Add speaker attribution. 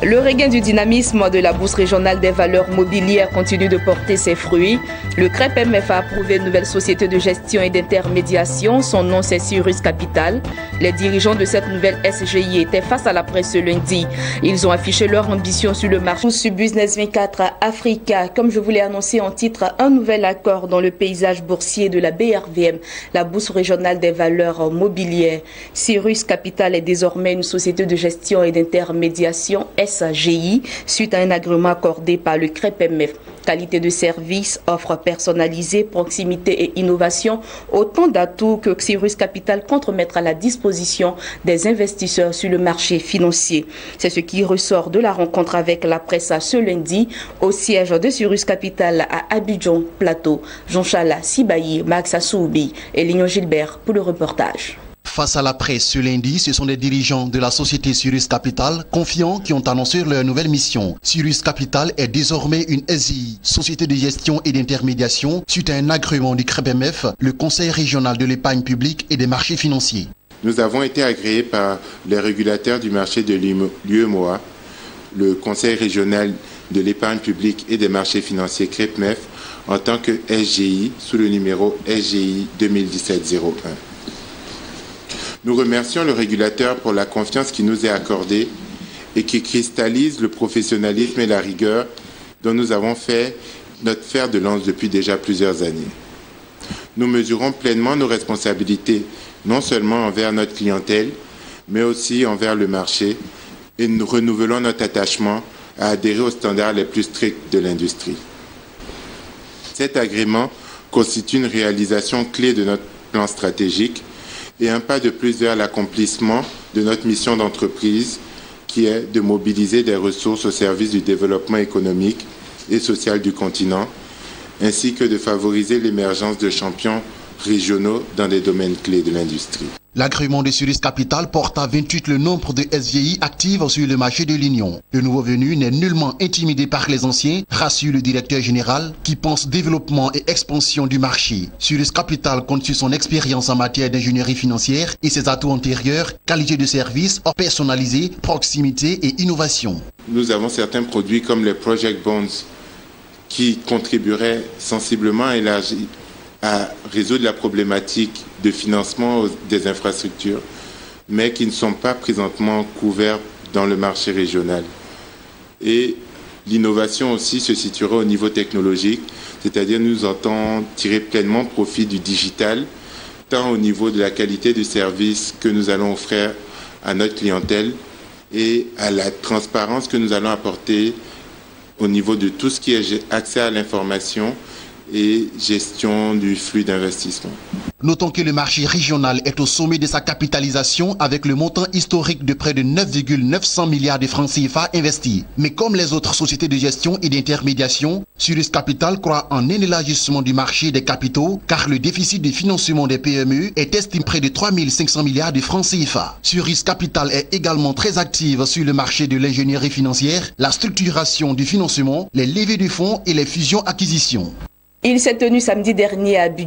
Speaker 1: Le regain du dynamisme de la Bourse régionale des valeurs mobilières continue de porter ses fruits. Le CREPMF a approuvé une nouvelle société de gestion et d'intermédiation. Son nom, c'est Cyrus Capital. Les dirigeants de cette nouvelle SGI étaient face à la presse ce lundi. Ils ont affiché leur ambition sur le marché. Sur Business 24 Africa, comme je vous l'ai annoncé en titre, un nouvel accord dans le paysage boursier de la BRVM, la Bourse régionale des valeurs mobilières. Cyrus Capital est désormais une société de gestion et d'intermédiation SGI suite à un agrément accordé par le CREPMF. Qualité de service, offre personnalisée, proximité et innovation, autant d'atouts que Cyrus Capital compte mettre à la disposition des investisseurs sur le marché financier. C'est ce qui ressort de la rencontre avec la presse ce lundi au siège de Cyrus Capital à Abidjan Plateau. Jean-Chala Sibayi, Max Assoubi et Lignon Gilbert pour le reportage.
Speaker 2: Face à la presse ce lundi, ce sont des dirigeants de la société Cyrus Capital confiants qui ont annoncé leur nouvelle mission. Cyrus Capital est désormais une SGI, société de gestion et d'intermédiation, suite à un agrément du CREPMF, le Conseil régional de l'épargne publique et des marchés financiers.
Speaker 3: Nous avons été agréés par les régulateurs du marché de l'UEMOA, le Conseil régional de l'épargne publique et des marchés financiers CREPMF, en tant que SGI sous le numéro SGI 2017-01. Nous remercions le régulateur pour la confiance qui nous est accordée et qui cristallise le professionnalisme et la rigueur dont nous avons fait notre fer de lance depuis déjà plusieurs années. Nous mesurons pleinement nos responsabilités, non seulement envers notre clientèle, mais aussi envers le marché, et nous renouvelons notre attachement à adhérer aux standards les plus stricts de l'industrie. Cet agrément constitue une réalisation clé de notre plan stratégique et un pas de plus vers l'accomplissement de notre mission d'entreprise qui est de mobiliser des ressources au service du développement économique et social du continent, ainsi que de favoriser l'émergence de champions régionaux dans des domaines clés de l'industrie.
Speaker 2: L'agrément de Cyrus Capital porte à 28 le nombre de SGI actives sur le marché de l'Union. Le nouveau venu n'est nullement intimidé par les anciens, rassure le directeur général qui pense développement et expansion du marché. Cyrus Capital compte sur son expérience en matière d'ingénierie financière et ses atouts antérieurs, qualité de service, offre personnalisée, proximité et innovation.
Speaker 3: Nous avons certains produits comme les Project Bonds qui contribueraient sensiblement à résoudre la problématique de financement des infrastructures, mais qui ne sont pas présentement couverts dans le marché régional. Et l'innovation aussi se situera au niveau technologique, c'est-à-dire nous entendons tirer pleinement profit du digital, tant au niveau de la qualité du service que nous allons offrir à notre clientèle et à la transparence que nous allons apporter au niveau de tout ce qui est accès à l'information et gestion du flux d'investissement.
Speaker 2: Notons que le marché régional est au sommet de sa capitalisation avec le montant historique de près de 9,900 milliards de francs CFA investis. Mais comme les autres sociétés de gestion et d'intermédiation, Cyrus Capital croit en un élargissement du marché des capitaux car le déficit de financement des PME est estimé près de 3500 milliards de francs CFA. Cyrus Capital est également très active sur le marché de l'ingénierie financière, la structuration du financement, les levées de fonds et les fusions-acquisitions.
Speaker 1: Il s'est tenu samedi dernier à Abidjan.